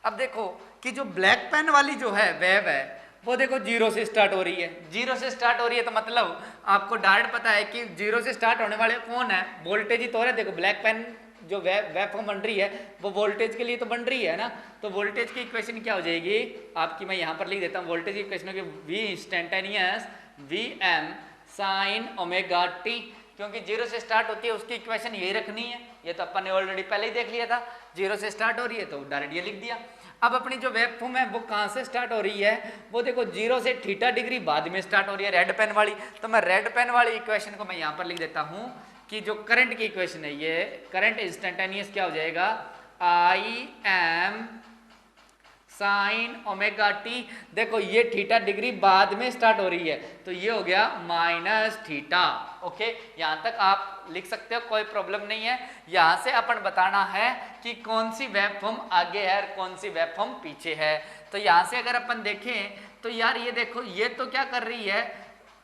अब देखो कि जो ब्लैक पेन वाली जो है वेव है वो देखो जीरो से स्टार्ट हो रही है, जीरो से स्टार्ट हो रही है, तो मतलब आपको डायरेक्ट पता है कि जीरो से स्टार्ट होने वाले कौन है, वोल्टेज ही तो है। देखो ब्लैक पेन जो वेव फॉर्म बन रही है वो वोल्टेज के लिए तो बन रही है ना, तो वोल्टेज की इक्वेशन क्या हो जाएगी आपकी, मैं यहाँ पर लिख देता हूँ वोल्टेज की इक्वेशन होगी v instantaneous v M sine omega t, क्योंकि जीरो से स्टार्ट होती है उसकी इक्वेशन यही रखनी है, ये तो अपन ने ऑलरेडी पहले ही देख लिया था, जीरो से स्टार्ट हो रही है तो डायरेक्ट ये लिख दिया। अब अपनी जो वेव फॉर्म है वो कहाँ से स्टार्ट हो रही है, वो देखो जीरो से थीटा डिग्री बाद में स्टार्ट हो रही है रेड पेन वाली, तो मैं रेड पेन वाली इक्वेशन को मैं यहाँ पर लिख देता हूँ कि जो करंट की इक्वेशन है ये करंट इंस्टेंटेनियस क्या हो जाएगा, आई एम साइन ओमेगा टी। देखो ये थीटा डिग्री बाद में स्टार्ट हो रही है तो ये हो गया माइनस थीटा। ओके, यहां तक आप लिख सकते हो, कोई प्रॉब्लम नहीं है। यहां से अपन बताना है कि कौन सी वेव फॉर्म आगे है और कौन सी वेव फॉर्म पीछे है। तो यहां से अगर अपन देखें तो यार ये देखो ये तो क्या कर रही है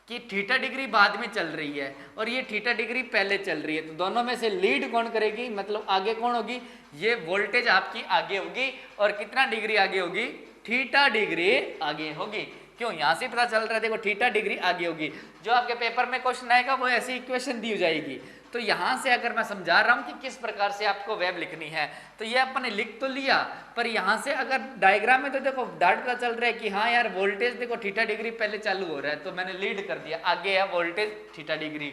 कि थीटा डिग्री बाद में चल रही है और ये थीटा डिग्री पहले चल रही है, तो दोनों में से लीड कौन करेगी, मतलब आगे कौन होगी, ये वोल्टेज आपकी आगे होगी। और कितना डिग्री आगे होगी, थीटा डिग्री आगे होगी। क्यों, यहां से पता चल रहा है, देखो थीटा डिग्री आगे होगी। जो आपके पेपर में क्वेश्चन आएगा वो ऐसी इक्वेशन दी जाएगी। तो यहां से अगर मैं समझा रहा हूं कि किस प्रकार से आपको वेव लिखनी है, तो ये अपन ने लिख तो लिया, पर यहां से अगर डायग्राम में तो देखो डायरेक्ट पता चल रहा है कि हाँ यार वोल्टेज देखो थीटा डिग्री पहले चालू हो रहा है, तो मैंने लीड कर दिया, आगे है वोल्टेज थीटा डिग्री।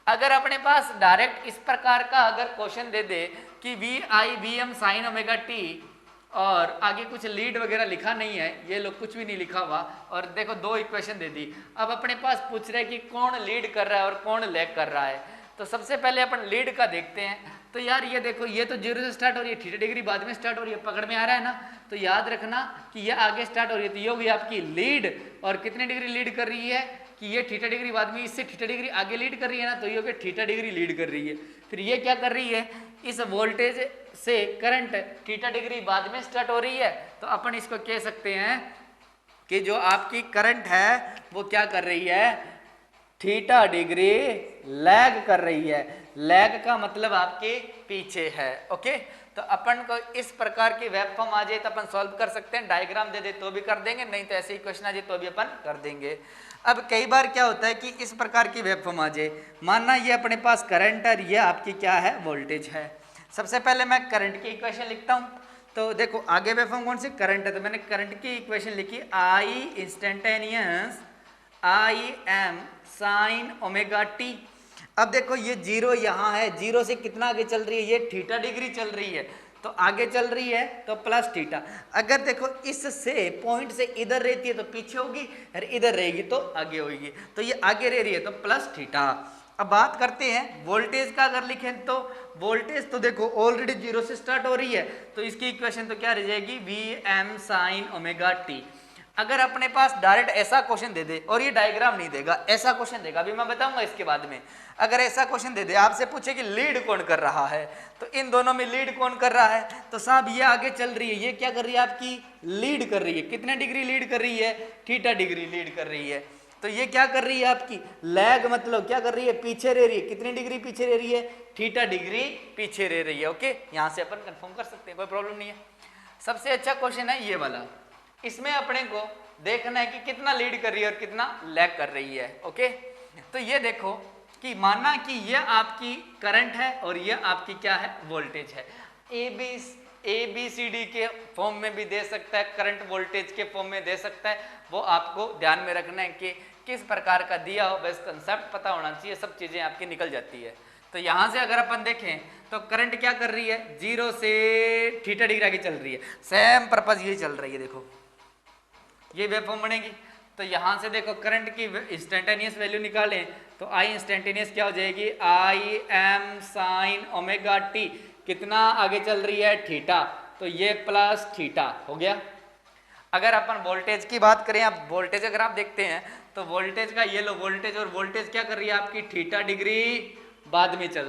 अगर अपने पास डायरेक्ट इस प्रकार का अगर क्वेश्चन दे दे कि v i v M sine omega t और आगे कुछ लीड वगैरह लिखा नहीं है, ये लोग कुछ भी नहीं लिखा हुआ, और देखो दो इक्वेशन दे दी, अब अपने पास पूछ रहे कि कौन लीड कर रहा है और कौन लैग कर रहा है। तो सबसे पहले अपन लीड का देखते हैं। तो यार ये देखो ये तो जीरो से स्टार्ट हो रही है, थीटा डिग्री बाद में स्टार्ट हो रही है, पकड़ में आ रहा है ना। तो याद रखना कि ये आगे स्टार्ट हो रही है, तो ये होगी आपकी लीड, और कितनी डिग्री लीड कर रही है कि ये थीटा डिग्री बाद में इससे थीटा डिग्री आगे लीड कर रही है ना, तो ये होगी थीटा डिग्री लीड कर रही है। फिर ये क्या कर रही है, इस वोल्टेज से करंट थीटा डिग्री बाद में स्टार्ट हो रही है, तो अपन इसको कह सकते हैं कि जो आपकी करंट है वो क्या कर रही है, थीटा डिग्री लैग कर रही है। लैग का मतलब आपके पीछे है। ओके, तो अपन को इस प्रकार की वेव फॉर्म आ जाए तो अपन सॉल्व कर सकते हैं, डायग्राम दे दे तो भी कर देंगे, नहीं तो ऐसे ही क्वेश्चन आ जाए तो भी अपन कर देंगे। अब कई बार क्या होता है कि इस प्रकार की वेव फॉर्म आ जाए, मानना ये अपने पास करंट और ये आपकी क्या है, वोल्टेज है। सबसे पहले मैं करंट की इक्वेशन लिखता हूँ। तो देखो आगे वेव फॉर्म कौन सी, करंट है, तो मैंने करंट की इक्वेशन लिखी I instantaneous I M sine omega T. अब देखो ये जीरो यहाँ है, जीरो से कितना आगे चल रही है, ये थीटा डिग्री चल रही है, तो आगे चल रही है तो प्लस थीटा। अगर देखो इससे पॉइंट से इधर रहती है तो पीछे होगी, और इधर रहेगी तो आगे होगी, तो ये आगे रह रही है तो प्लस थीटा। अब बात करते हैं वोल्टेज का, अगर लिखें तो वोल्टेज तो देखो ऑलरेडी जीरो से स्टार्ट हो रही है, तो इसकी इक्वेशन तो क्या रह जाएगी, v M sine omega t. अगर अपने पास डायरेक्ट ऐसा क्वेश्चन दे दे, और ये डायग्राम नहीं देगा, ऐसा क्वेश्चन देगा, अभी मैं बताऊंगा इसके बाद में। अगर ऐसा क्वेश्चन दे दे, आपसे पूछे कि लीड कौन कर रहा है, तो इन दोनों में लीड कौन कर रहा है, तो साहब ये आगे चल रही है, ये क्या कर रही है आपकी, लीड कर रही है। कितने डिग्री लीड कर रही है, थीटा डिग्री लीड कर रही है। तो ये क्या कर रही है आपकी, लैग, मतलब क्या कर रही है, पीछे रह रही है। कितनी डिग्री पीछे रह रही है, थीटा डिग्री पीछे रह रही है। ओके, यहां से अपन कंफर्म कर सकते हैं, कोई प्रॉब्लम नहीं है। सबसे अच्छा क्वेश्चन है ये वाला, इसमें अपने को देखना है कि कितना लीड कर रही है और कितना लैग कर रही है। ओके, तो ये देखो कि माना कि ये आपकी करंट है और ये आपकी क्या है, वोल्टेज है। ए बी सी डी के फॉर्म में भी दे सकता है, करंट वोल्टेज के फॉर्म में दे सकता है, वो आपको ध्यान में रखना है कि किस प्रकार का दिया हो, बस कंसेप्ट पता होना चाहिए, सब चीजें आपकी निकल जाती है। तो यहां से अगर अपन देखें तो करंट क्या कर रही है, जीरो से थीटा डिग्री आगे चल रही है, सेम पर्पज ये चल रही है। देखो ये वेव फॉर्म बनेगी, तो यहां से देखो करंट की इंस्टेंटेनियस वैल्यू निकालें तो आई इंस्टेंटेनियस क्या हो जाएगी, आई एम साइन ओमेगा टी। कितना आगे चल रही है, थीटा, तो ये प्लस थीटा हो गया। अगर अपन वोल्टेज की बात करें, आप वोल्टेज अगर आप देखते हैं तो वोल्टेज का ये लो, वोल्टेज और वोल्टेज क्या कर रही है आपकी, थीटा डिग्री बाद में चल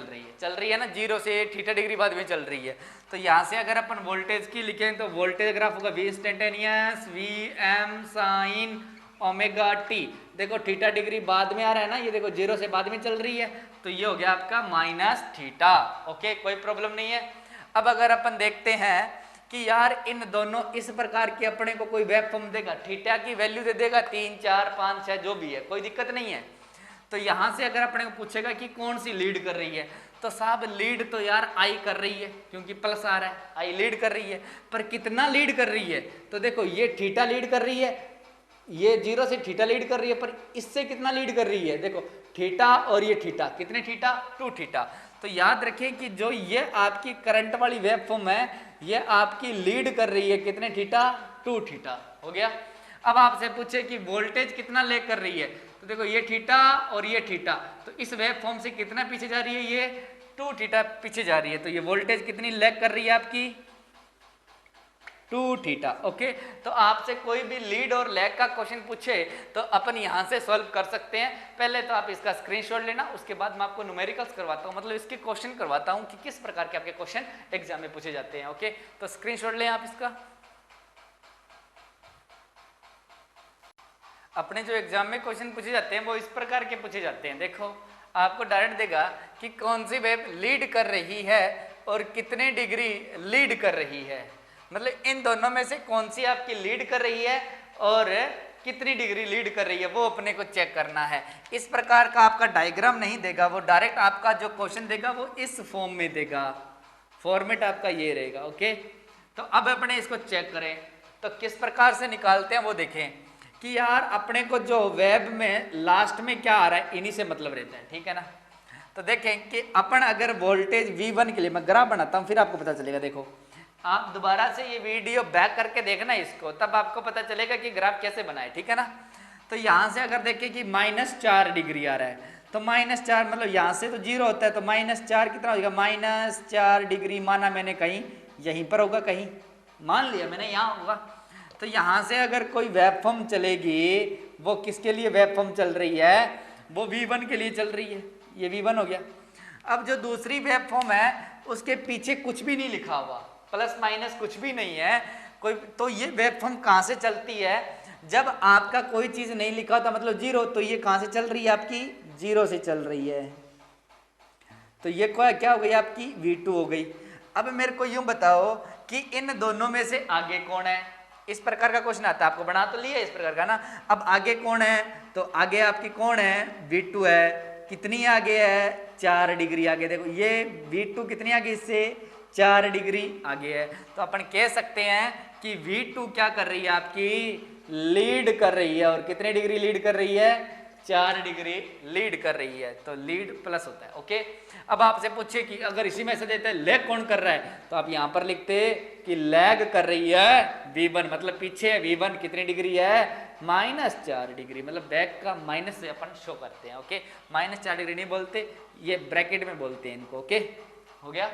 रही है ना, जीरो से थीटा डिग्री बाद में चल रही है। तो यहाँ से अगर अपन वोल्टेज की लिखें तो वोल्टेज ग्राफ होगा v instantaneous v M sine omega t. देखो थीटा डिग्री बाद में आ रहा है ना, ये देखो 0 से बाद में चल रही है, तो ये हो गया आपका माइनस थीटा। ओके, कोई प्रॉब्लम नहीं है। अब अगर अपन देखते हैं कि यार इन दोनों इस प्रकार की अपने को कोई वेव फॉर्म देगा, थीटा की वैल्यू दे देगा 3 4 5 6 जो भी है, कोई दिक्कत नहीं है। तो यहां से अगर अपने को पूछेगा कि कौन सी लीड कर रही है, तो साहब लीड तो यार आई कर रही है, क्योंकि प्लस आ रहा है, आई लीड कर रही है। पर कितना लीड कर रही है, तो देखो ये थीटा लीड कर रही है, ये 0 से थीटा लीड कर रही है, पर इससे कितना लीड कर रही है, देखो थीटा और ये थीटा, कितने थीटा, 2 थीटा। तो याद रखें कि जो ये आपकी करंट वाली वेव फॉर्म है, ये आपकी लीड कर रही है कितने थीटा, 2 थीटा। हो गया। अब आपसे पूछे कि वोल्टेज कितना लेग कर रही है, तो देखो ये थीटा और ये थीटा, तो इस वेव फॉर्म से कितना पीछे जा रही है, ये 2 थीटा पीछे जा रही है, तो ये वोल्टेज कितनी लेग कर रही है आपकी, 2 थीटा। ओके, तो आपसे कोई भी लीड और लैग का क्वेश्चन पूछे तो अपन यहां से सॉल्व कर सकते हैं। पहले तो आप इसका स्क्रीनशॉट लेना, उसके बाद मैं आपको न्यूमेरिकल्स करवाता हूं, मतलब इसके क्वेश्चन करवाता हूं कि किस प्रकार के आपके क्वेश्चन एग्जाम में पूछे जाते हैं। ओके, तो स्क्रीनशॉट लें आप इसका। अपने जो एग्जाम में क्वेश्चन पूछे जाते हैं वो इस प्रकार के पूछे जाते हैं। देखो आपको डायरेक्ट देगा कि कौन सी वेव लीड कर रही है और कितने डिग्री लीड कर रही है, मतलब इन दोनों में से कौन सी आपकी लीड कर रही है और कितनी डिग्री लीड कर रही है, वो अपने को चेक करना है। इस प्रकार का आपका डायग्राम नहीं देगा, वो डायरेक्ट आपका जो क्वेश्चन देगा वो इस फॉर्म में देगा, फॉर्मेट आपका ये रहेगा। ओके, तो अब अपने इसको चेक करें तो किस प्रकार से निकालते हैं वो देखें कि यार अपने को जो वेब में लास्ट में क्या आ रहा है, इन्हीं से मतलब रहता है, ठीक है ना। तो देखें कि अपन अगर वोल्टेज V1 के लिए, मैं ग्राफ बनाता हूं फिर आपको पता चलेगा। देखो आप दोबारा से ये वीडियो बैक करके देखना इसको, तब आपको पता चलेगा कि ग्राफ कैसे बनाए, ठीक है ना। तो यहां से अगर देखें कि -4 डिग्री आ रहा है, तो -4 मतलब यहां से तो 0 होता है, तो -4 कितना हो जाएगा, -4 डिग्री माना मैंने, कहीं यहीं पर होगा, कहीं मान लिया मैंने यहाँ होगा। तो यहां से अगर कोई वेव फॉर्म चलेगी, वो किसके लिए वेव फॉर्म चल रही है, वो V1 के लिए चल रही है, ये V1 हो गया। अब जो दूसरी वेव फॉर्म है उसके पीछे कुछ भी नहीं लिखा हुआ, प्लस माइनस कुछ भी नहीं है कोई, तो ये वेव फॉर्म कहां से चलती है, जब आपका कोई चीज नहीं लिखा होता मतलब 0, तो ये कहां से चल रही है आपकी, 0 से चल रही है, तो ये क्या हो गई आपकी, V2 हो गई। अब मेरे को यूं बताओ कि इन दोनों में से आगे कौन है, इस प्रकार का क्वेश्चन आता है, आपको बना तो लिया इस प्रकार का ना। अब आगे कौन है, तो आगे आपकी कौन है, V2 है, कितनी आगे है, 4 डिग्री आगे। देखो ये V2 कितनी आगे, इससे 4 डिग्री आगे है, तो अपन कह सकते हैं कि V2 क्या कर रही है आपकी, लीड कर रही है, और कितने डिग्री लीड कर रही है, 4 डिग्री लीड कर रही है, तो लीड प्लस होता है। ओके, अब आपसे पूछे कि अगर इसी में से देते हैं लैग कौन कर रहा है, तो आप यहां पर लिखते कि लैग कर रही है V1, मतलब पीछे है V1, कितनी डिग्री है, -4 डिग्री, मतलब बैक का माइनस से अपन शो करते हैं। ओके, -4 डिग्री नहीं बोलते, ये ब्रैकेट में बोलते हैं इनको। ओके, हो गया।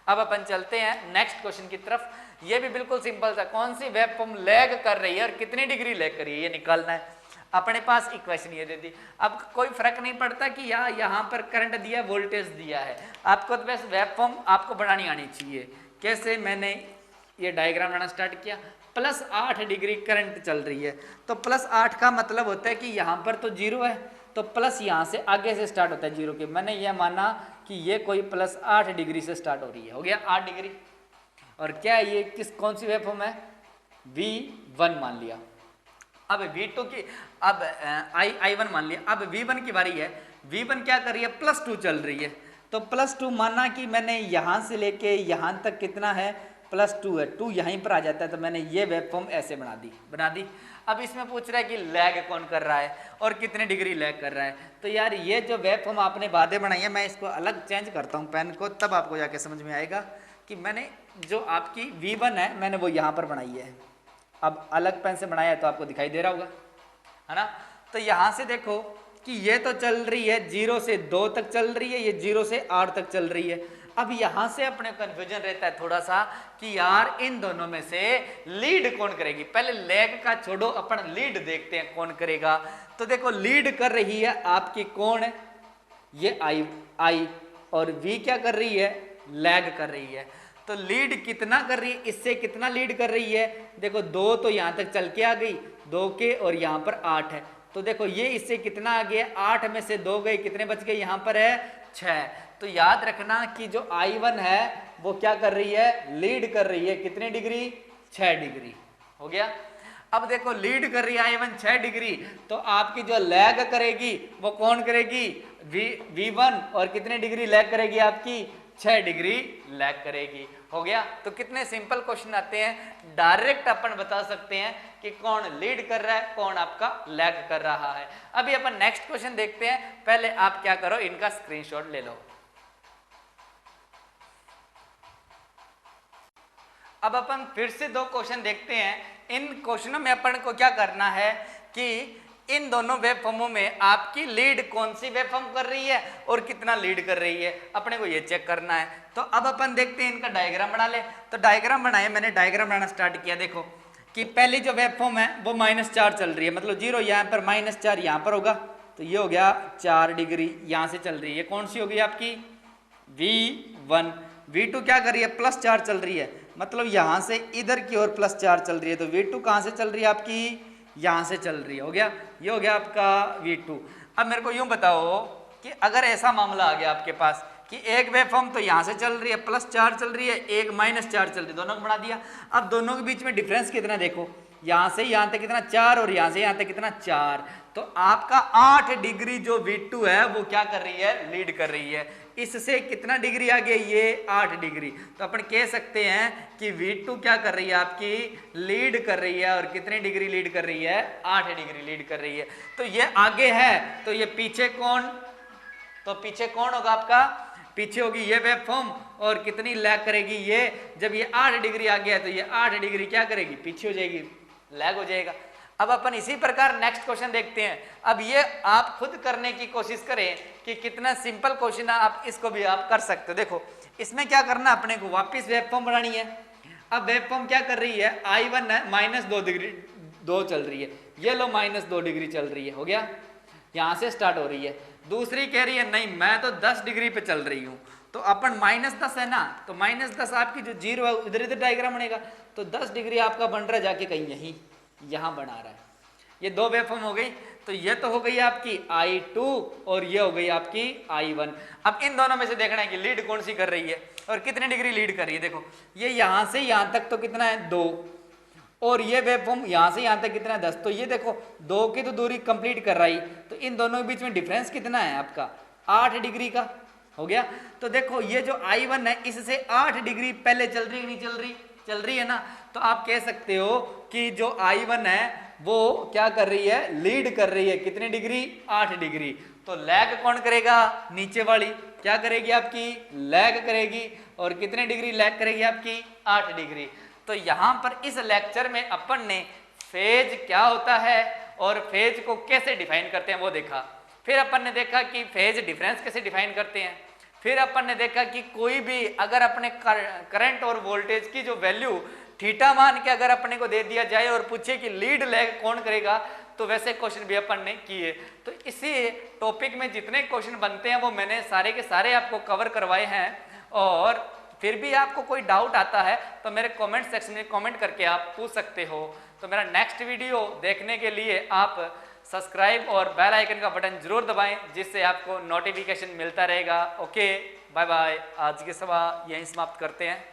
अब अपन चलते हैं नेक्स्ट क्वेश्चन की तरफ। ये भी बिल्कुल सिंपल था, कौन सी वेव फॉर्म लैग कर रही है और कितनी डिग्री लैग कर रही है, ये निकालना है। अपने पास इक्वेशन ये दे दी, अब कोई फर्क नहीं पड़ता कि यहाँ पर करंट दिया, वोल्टेज दिया है, आपको तो बस वेव फॉर्म आपको बनानी आनी चाहिए। कैसे, मैंने ये डायग्राम बनाना स्टार्ट किया, +8 डिग्री करंट चल रही है, तो +8 का मतलब होता है कि यहाँ पर तो 0 है, तो प्लस यहाँ से आगे से स्टार्ट होता है 0 के, मैंने यह माना कि ये कोई +8 डिग्री से स्टार्ट हो रही है, हो गया 8 डिग्री। और क्या ये कौन सी वेव फॉर्म है, V1 मान लिया। अब V2 की, अब I1 मान लिया। अब V1 की बारी है, V1 क्या कर रही है, +2 चल रही है, तो +2 माना कि मैंने यहां से लेके यहां तक कितना है, +2 है, 2 यहीं पर आ जाता है, तो मैंने ये वेव फॉर्म ऐसे बना दी। अब इसमें पूछ रहा है कि लैग कौन कर रहा है और कितने डिग्री लैग कर रहा है, तो यार ये जो वेव फॉर्म आपने बातें बनाई है, मैं इसको अलग चेंज करता हूँ पेन को, तब आपको जाके समझ में आएगा कि मैंने जो आपकी V1 है मैंने वो यहाँ पर बनाई है। अब अलग पेन से बनाया है तो आपको दिखाई दे रहा होगा, है ना। तो यहां से देखो कि ये तो चल रही है 0 से 2 तक चल रही है, ये 0 से 8 तक चल रही है। अब यहां से अपने कंफ्यूजन रहता है थोड़ा सा कि यार इन दोनों में से लीड कौन करेगी, पहले लैग का छोड़ो, अपन लीड देखते हैं कौन करेगा। तो देखो लीड कर रही है आपकी कौन है, ये आई, और V क्या कर रही है, लैग कर रही है। तो लीड कितना कर रही है, इससे कितना लीड कर रही है, देखो 2 तो यहाँ तक चल के आ गई, 2 के और यहाँ पर 8 है, तो देखो ये इससे कितना आ गया, 8 में से 2 गए, कितने बच गए, यहाँ पर है 6। तो याद रखना कि जो I1 है वो क्या कर रही है, लीड कर रही है, कितने डिग्री, 6 डिग्री। हो गया। अब देखो लीड कर रही है I1 6 डिग्री, तो आपकी जो लैग करेगी वो कौन करेगी, V1, और कितने डिग्री लैग करेगी आपकी, 6 डिग्री लैग करेगी। हो गया। तो कितने सिंपल क्वेश्चन आते हैं, डायरेक्ट अपन बता सकते हैं कि कौन लीड कर रहा है, कौन आपका लैग कर रहा है। अभी अपन नेक्स्ट क्वेश्चन देखते हैं, पहले आप क्या करो, इनका स्क्रीनशॉट ले लो। अब अपन फिर से 2 क्वेश्चन देखते हैं। इन क्वेश्चनों में अपन को क्या करना है कि इन दोनों वेवफॉर्मों में आपकी लीड कौन सी वेवफॉर्म कर रही है और कितना लीड कर रही है, अपने को ये चेक करना है। तो अब अपन देखते हैं, इनका डायग्राम बना ले। तो डायग्राम बनाए, मैंने डायग्राम बनाना स्टार्ट किया। देखो कि पहली जो वेवफॉर्म है वो -4 चल रही है, मतलब 0 यहाँ पर, -4 यहाँ पर होगा, तो ये हो गया 4 डिग्री यहाँ से चल रही है। कौन सी होगी आपकी, V1। V2 क्या कर रही है, +4 चल रही है, मतलब यहां से इधर की ओर +4 चल रही है, तो V2 कहां से चल रही है आपकी, यहां से चल रही है। हो गया, ये हो गया आपका V2। अब मेरे को यूं बताओ कि अगर ऐसा मामला आ गया आपके पास कि एक वेवफॉर्म तो यहां से चल रही है, +4 चल रही है, एक -4 चल रही है, दोनों को बना दिया। अब दोनों के बीच में डिफरेंस कितना, देखो यहां से यहां तक कितना 4 और यहां से यहां तक कितना 4, तो आपका 8 डिग्री जो V2 है वो क्या कर रही है, लीड कर रही है। इससे कितना डिग्री आ गया, ये 8 डिग्री। तो अपन कह सकते हैं कि V2 क्या कर रही है, आपकी लीड कर रही है, और कितनी डिग्री लीड कर रही है, 8 डिग्री लीड कर रही है। तो ये आगे है, तो ये पीछे कौन, तो पीछे कौन होगा आपका, पीछे होगी ये वेवफॉर्म, और कितनी लैग करेगी ये, जब ये 8 डिग्री आ गया है तो ये 8 डिग्री क्या करेगी, पीछे हो जाएगी, लैग हो जाएगा। अब अपन इसी प्रकार नेक्स्ट क्वेश्चन देखते हैं। अब ये आप खुद करने की कोशिश करें कि कितना सिंपल क्वेश्चन है, आप इसको भी आप कर सकते हो। देखो इसमें क्या करना, अपने को वापस वेवफॉर्म बनानी है। अब वेवफॉर्म क्या कर रही है, I1 है, -2 डिग्री 2 चल रही है, ये लो -2 डिग्री चल रही है। हो गया, यहां से स्टार्ट हो रही है। दूसरी कह रही है नहीं मैं तो 10 डिग्री पे चल रही हूं, तो अपन -10 है ना, तो -10 आपकी जो 0 है इधर इधर डायग्राम बनेगा, तो 10 डिग्री आपका बन रहा है जाके कहीं यहीं, यहां बना रहा है। ये 2 वेवफॉर्म हो गई, तो ये तो हो गई आपकी I2 और ये हो गई आपकी I1। अब इन दोनों में से देखना है कि लीड कौन सी कर रही है और कितनी डिग्री लीड कर रही है। देखो ये यहां से यहां तक तो कितना है 2, और ये वेवफॉर्म यहां से यहां तक कितना है 10, तो ये देखो 2 की तो दूरी कंप्लीट कर रही, तो इन दोनों के बीच में डिफरेंस कितना है आपका, 8 डिग्री का। हो गया। तो देखो ये जो I1 है इससे 8 डिग्री पहले चल रही है, नहीं चल रही, चल रही है ना, तो आप कह सकते हो कि जो I1 है वो क्या कर रही है, लीड कर रही है, कितनी डिग्री, 8 डिग्री। तो लैग कौन करेगा, नीचे वाली क्या करेगी आपकी, लैग करेगी, और कितने डिग्री लैग करेगी आपकी, 8 डिग्री। तो यहां पर इस लेक्चर में अपन ने फेज क्या होता है और फेज को कैसे डिफाइन करते हैं वो देखा। फिर अपन ने देखा कि फेज डिफरेंस कैसे डिफाइन करते हैं। फिर अपन ने देखा कि कोई भी अगर अपने करंट और वोल्टेज की जो वैल्यू थीटा मान के अगर अपने को दे दिया जाए और पूछे कि लीड लैग कौन करेगा, तो वैसे क्वेश्चन भी अपन ने किए। तो इसी टॉपिक में जितने क्वेश्चन बनते हैं वो मैंने सारे के सारे आपको कवर करवाए हैं। और फिर भी आपको कोई डाउट आता है तो मेरे कमेंट सेक्शन में कमेंट करके आप पूछ सकते हो। तो मेरा नेक्स्ट वीडियो देखने के लिए आप सब्सक्राइब और बेल आइकन का बटन जरूर दबाएं, जिससे आपको नोटिफिकेशन मिलता रहेगा। Okay, bye bye. आज की सभा यहीं समाप्त करते हैं।